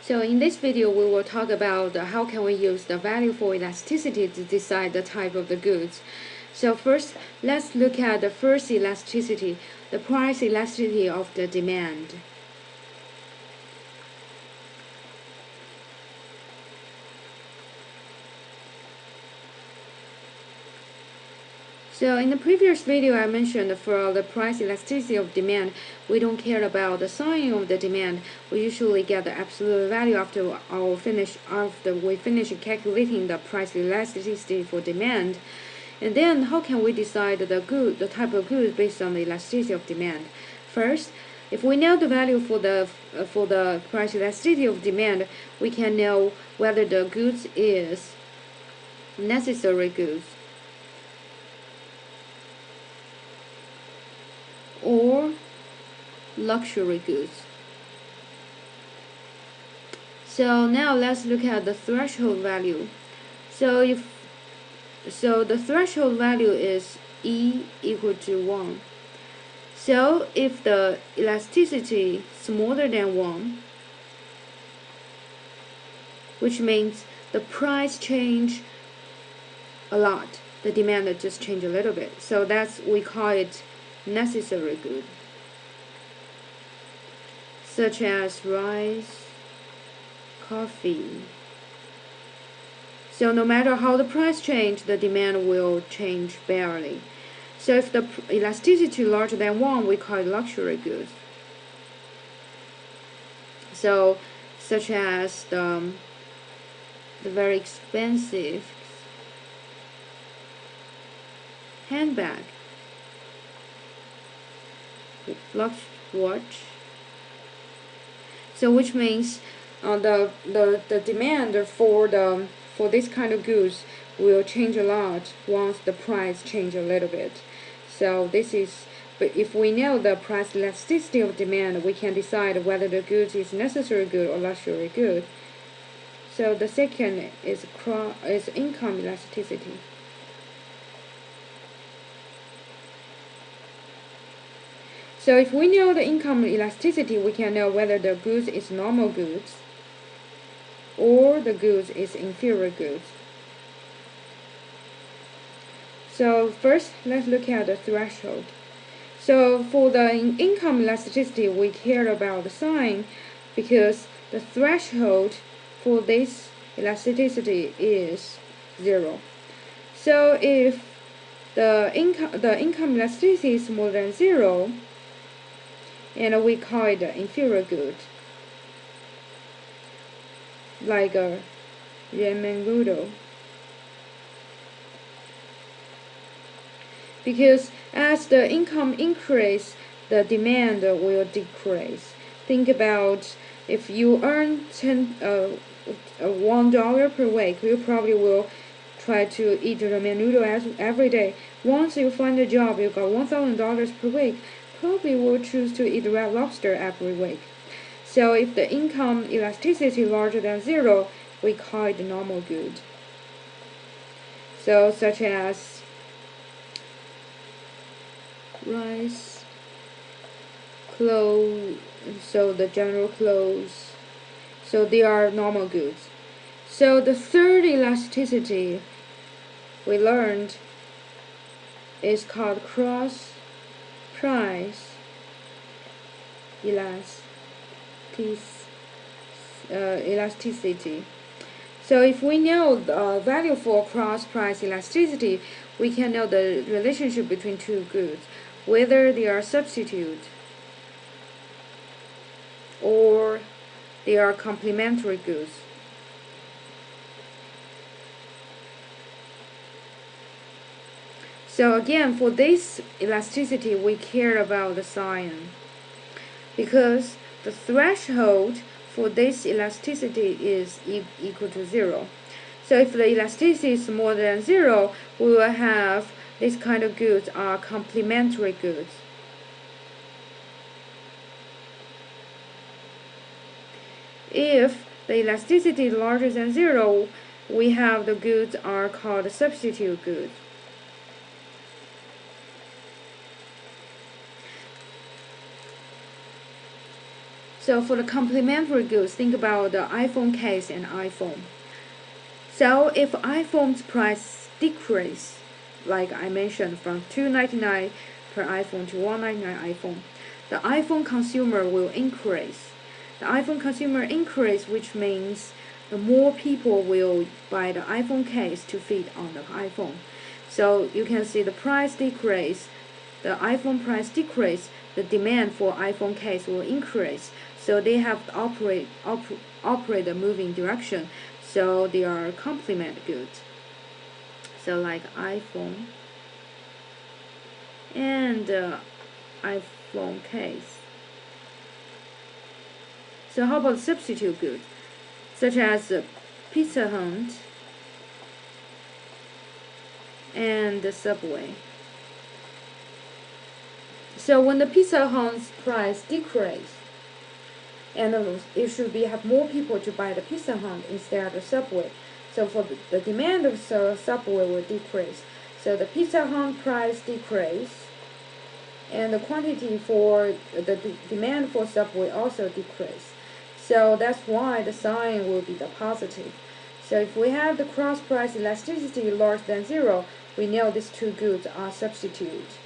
So in this video, we will talk about how can we use the value for elasticity to decide the type of the goods. So first, let's look at the first elasticity, the price elasticity of the demand. So in the previous video, I mentioned for the price elasticity of demand, we don't care about the sign of the demand. We usually get the absolute value after we finish calculating the price elasticity for demand. And then how can we decide the type of goods based on the elasticity of demand? First, if we know the value for the price elasticity of demand, we can know whether the goods is necessary goods or luxury goods. So now let's look at the threshold value. So the threshold value is E equal to 1. So if the elasticity is smaller than 1, which means the price change a lot, the demand just change a little bit. So we call it necessary good, such as rice, coffee. So no matter how the price change, the demand will change barely. So if the elasticity larger than 1, we call it luxury goods. So such as the very expensive handbag, watch. So which means the demand for this kind of goods will change a lot once the price change a little bit. So but if we know the price elasticity of demand, we can decide whether the goods is necessary good or luxury good. So the second is income elasticity. So if we know the income elasticity, we can know whether the goods is normal goods or the goods is inferior goods. So first, let's look at the threshold. So for the income elasticity, we care about the sign because the threshold for this elasticity is 0. So if the income elasticity is more than 0, and we call it inferior good, like a ramen noodle. Because as the income increase, the demand will decrease. Think about if you earn $1 per week, you probably will try to eat ramen noodle every day. Once you find a job, you got $1,000 per week, probably will choose to eat red lobster every week. So if the income elasticity is larger than 0, we call it normal good. So such as rice, clothes, so the general clothes, so they are normal goods. So the third elasticity we learned is called cross price elasticity. So if we know the value for cross price elasticity, we can know the relationship between two goods, whether they are substitute or they are complementary goods. So again, for this elasticity, we care about the sign because the threshold for this elasticity is equal to 0. So if the elasticity is more than 0, we will have this kind of goods are complementary goods. If the elasticity is larger than 0, we have the goods are called substitute goods. So for the complementary goods, think about the iPhone case and iPhone. So if iPhone's price decrease, like I mentioned, from $299 per iPhone to $199 iPhone, the iPhone consumer will increase. The iPhone consumer increase, which means the more people will buy the iPhone case to fit on the iPhone. So you can see the price decrease, the iPhone price decrease, the demand for iPhone case will increase. So they have to operate the moving direction. So they are complement goods. So like iPhone and iPhone case. So how about substitute goods, such as Pizza Hut and the Subway? So when the Pizza Hut's price decrease, and it should be have more people to buy the Pizza Hut instead of the Subway. So for the demand of Subway will decrease. So the Pizza Hut price decrease, and the quantity for the demand for Subway also decrease. So that's why the sign will be the positive. So if we have the cross price elasticity larger than 0, we know these two goods are substitute.